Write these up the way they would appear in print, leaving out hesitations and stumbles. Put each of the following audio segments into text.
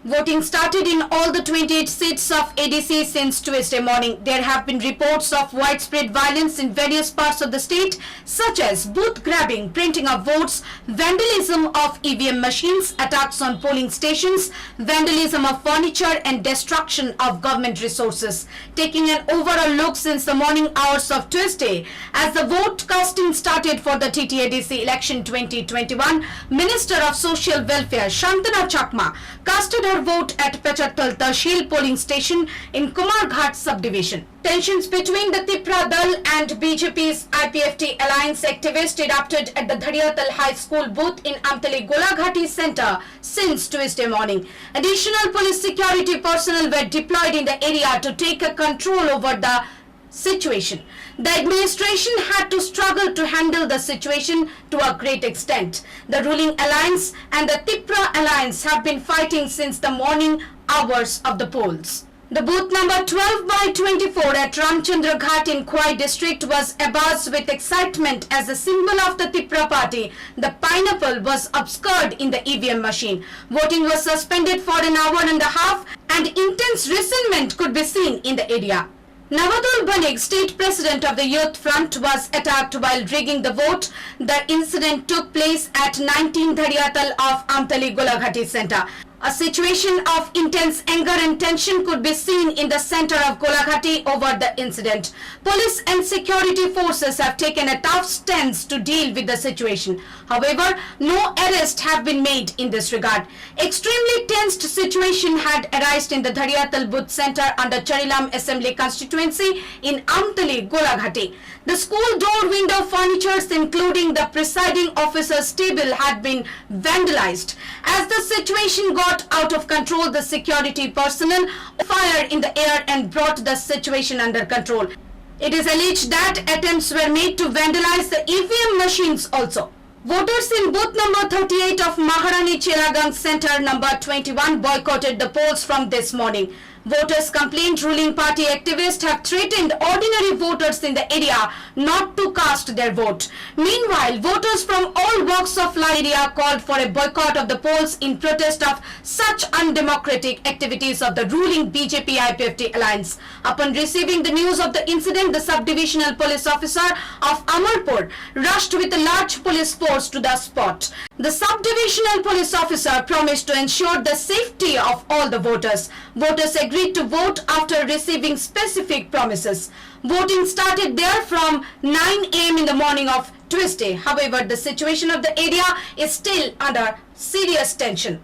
Voting started in all the 28 seats of ADC since Tuesday morning. There have been reports of widespread violence in various parts of the state, such as booth grabbing, printing of votes, vandalism of EVM machines, attacks on polling stations, vandalism of furniture and destruction of government resources. Taking an overall look since the morning hours of Tuesday, as the vote casting started for the ADC Election 2021, Minister of Social Welfare Shantana Chakma casted her vote at Pechattal Tahsil polling station in Kumarghat subdivision. Tensions between the Tipra Dal and BJP's IPFT alliance activists erupted at the Dhariatal High School booth in Amtali Golaghati Centre since Tuesday morning. Additional police security personnel were deployed in the area to take a control over the situation. The administration had to struggle to handle the situation to a great extent. The ruling alliance and the Tipra alliance have been fighting since the morning hours of the polls. The booth number 12 by 24 at Ramchandra Ghat in Khwai district was abuzz with excitement as a symbol of the Tipra party. The pineapple was obscured in the EVM machine. Voting was suspended for an hour and a half and intense resentment could be seen in the area. Navadul Banig, state president of the Youth Front, was attacked while rigging the vote. The incident took place at 19 Dhariatal of Amtali Golaghati Centre. A situation of intense anger and tension could be seen in the center of Golaghati over the incident. Police and security forces have taken a tough stance to deal with the situation. However, no arrests have been made in this regard. Extremely tensed situation had arisen in the Dhariatal Booth Center under Charilam Assembly constituency in Amtali, Golaghati. The school door window furnitures, including the presiding officer's table, had been vandalized. As the situation got out of control, the security personnel fired in the air and brought the situation under control. It is alleged that attempts were made to vandalize the EVM machines also. Voters in booth number 38 of Maharani Chelagang Center number 21 boycotted the polls from this morning. Voters complained ruling party activists have threatened ordinary voters in the area not to cast their vote. Meanwhile, voters from all walks of life area called for a boycott of the polls in protest of such undemocratic activities of the ruling BJP-IPFT alliance. Upon receiving the news of the incident, the subdivisional police officer of Amarpur rushed with a large police force to the spot. The subdivisional police officer promised to ensure the safety of all the voters. Voters agreed to vote after receiving specific promises. Voting started there from 9 a.m. in the morning of Tuesday. However, the situation of the area is still under serious tension.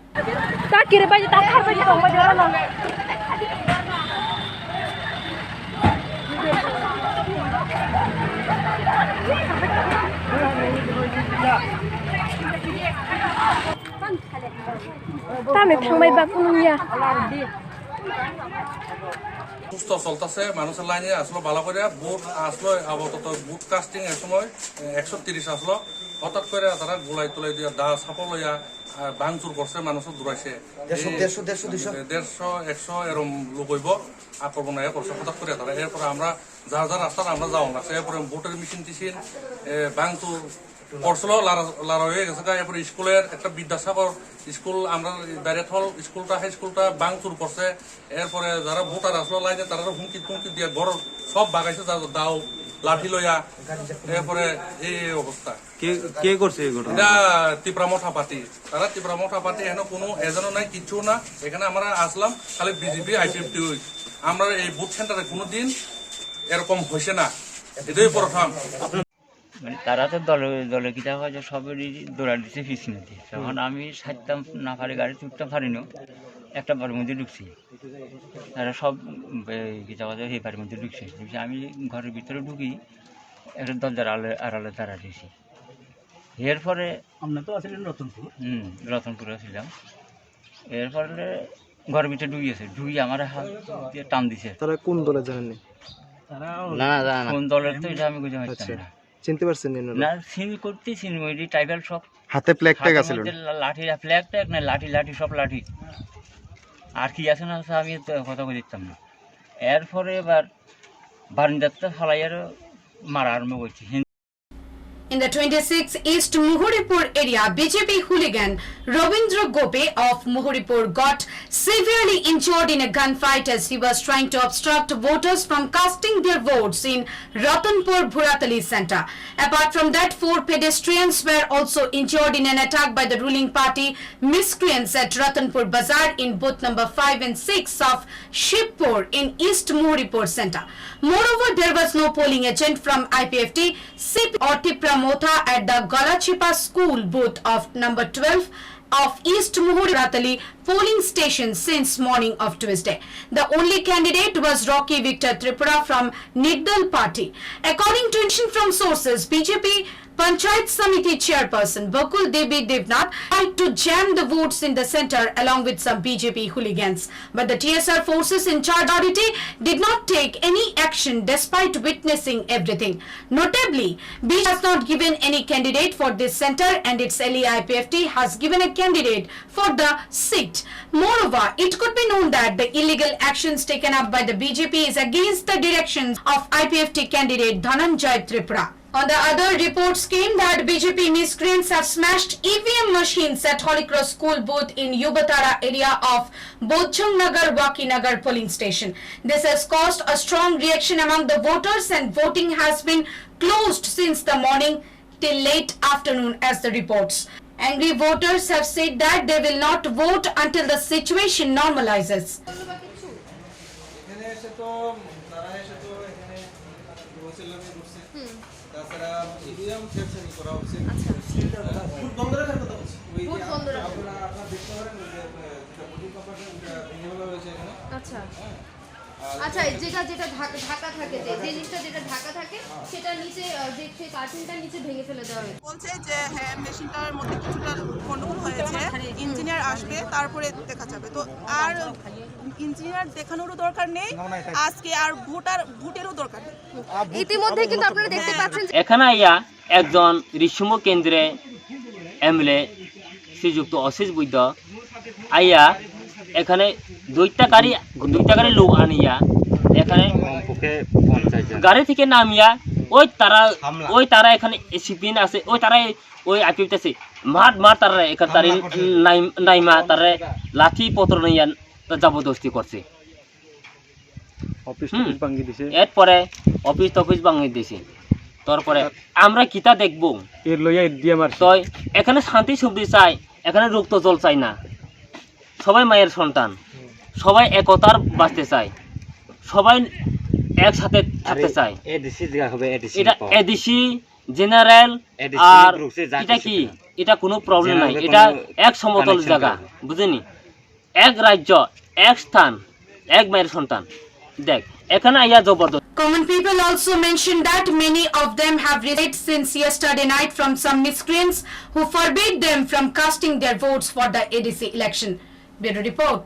সুস্থ চলতেছে মানুষের লাইনে আসলো ভালো করে vote আসলো আপাতত vote casting এর সময় 130 আসলো হঠাৎ করে তারা গোলাই তোলাই দিয়ে দা সাপল লইয়া ভাঙচুর করছে মানুষের দূরাইছে 150-100 এরকম লোক হইব আক্রমণ করছে হঠাৎ করে তারা এরপরে আমরা যার যার রাস্তা আমরা যাওয়া লাগছে এরপরে ভোটের মেশিন টিশিন ভাঙচুর করছিল লারা হয়ে গেছে এরপরে স্কুলের একটা বিদ্যাসাগর স্কুল আমরা দাঁড়িয়াল স্কুলটা হাই স্কুলটা ভাঙচুর করছে এরপরে যারা ভোটার আসলো লাইনে তারা হুমকি টুমকি দিয়ে ঘর সব বাগাইছে দাও লাঠি লইয়া এরপরে এই অবস্থা কে করছে এটা ত্রিপুরা মঠা পার্টি তারা ত্রিপুরা মঠা পার্টি এখানে কোনো এজেন্টও নাই কিচ্ছু না এখানে আমরা আসলাম খালি বিজেপি আইপিএফটি আমরা এই বুথ সেন্টারে কোনোদিন এরকম হয়েছে না এটাই প্রথম মানে তারা তো দলে দলে কিতা হয় যে সবেরই দৌড়া দিচ্ছে পিছনে দিয়ে তখন আমি সারতাম না পারি গাড়ি তুলতে পারিনি একটা বাড়ির মধ্যে ঢুকছি তারা সব কিতা হয় সেই বাড়ির মধ্যে ঢুকছে আমি ঘরের ভিতরে ঢুকি একটা দরজার আড়ালে দাঁড়া দিয়েছি এরপরে আমরা তো আসলে রতনপুরে ছিলাম এরপরে ঘরের ভিতরে ঢুকিয়েছে ঢুকি আমার হাত দিয়ে টান দিছে তারা কোন দলে জানেননি না কোন দলের তো এটা আমি বুঝতে পারছি না চিনতে পারছেন না সিন করতে সিন ওই টাইপের সব হাতে ফ্ল্যাগ ট্যাগ আছে লাঠি ফ্ল্যাগ ট্যাগ না লাঠি সব লাঠি আর কি আছে না আমি তো কথা বলে দিতাম না এরপরে এবার বারিন্দাতে ফালাইয়ারও মারা আরম্ভ করছে। In the 26 East Muhuripur area, BJP hooligan Ravindra Gope of Muhuripur got severely injured in a gunfight as he was trying to obstruct voters from casting their votes in Ratanpur Bhuratali Centre. Apart from that, 4 pedestrians were also injured in an attack by the ruling party miscreants at Ratanpur Bazaar in booth number 5 and 6 of Shivpur in East Muhuripur Centre. Moreover, there was no polling agent from IPFT, CP or Tipra Motha at the Galachipa school booth of number 12 of East Muhuratali polling station since morning of Tuesday. The only candidate was Rocky Victor Tripura from Nigdal party. According to information from sources, BJP Panchayat Samiti chairperson Bakul Devi Devnath tried to jam the votes in the centre along with some BJP hooligans. But the TSR forces in charge authority did not take any action despite witnessing everything. Notably, BJP has not given any candidate for this centre and its LEIPFT has given a candidate for the seat. Moreover, it could be known that the illegal actions taken up by the BJP is against the directions of IPFT candidate Dhananjay Tripura. On the other, reports came that BJP miscreants have smashed EVM machines at Holy Cross School booth in Yubatara area of Bodchangnagar Wakinagar polling station. This has caused a strong reaction among the voters and voting has been closed since the morning till late afternoon as the reports. Angry voters have said that they will not vote until the situation normalizes. আচ্ছা, যেটা যেটা ঢাকা থাকে, যে জিনিসটা যেটা ঢাকা থাকে সেটা নিচে, যে সেই কার্টুনটা নিচে ভেঙে ফেলে দেওয়া হয়েছে। বলছে যে হ্যাঁ, মেশিনটার মধ্যে কিছুটা গন্ডগোল হয়েছে, ইঞ্জিনিয়ার আসবে তারপরে দেখা যাবে। তো আর ইঞ্জিনিয়ার দেখানোরও দরকার নেই, আজকে আর ভোটেরও দরকার নেই। ইতিমধ্যে কিন্তু আপনারা দেখতে পাচ্ছেন এখানে আইয়া একজন ঋষিম কেন্দ্রে এমএলএ শ্রীযুক্ত অশিস বৈদ্য আইয়া এখানে দুইটা গাড়ি লোক আনিয়া এখানে গাড়ি থেকে নামিয়া ওই তারা এখানে সিপিএন আছে, ওই তারা ওই আইপিএফ আছে, মার তারা এখানে তার নাইমা তারা লাঠি পত্র নিয়া জবরদস্তি করছে। এরপরে অফিস টফিস ভাঙি দিছে। তারপরে আমরা কিতা দেখবো, তো এখানে শান্তি সুবিধা চাই, এখানে রক্ত জল চাই না। সবাই মায়ের সন্তান, সবাই একতার বাঁচতে চায়, সবাই একসাথে থাকতে চায়। এটা এডিসি জেনারেল আর এটা কি, এটা কোনো প্রবলেম নাই, এটা এক সমতল জায়গা, বুঝেনি? এক রাজ্য, এক স্থান, এক মায়ের সন্তান। দেখ এখানে আইয়া জবরদস্ত। Common people also mentioned that many of them have resigned since yesterday night from some miscreants who forbade them from casting their votes for the ADC election. Bureau report.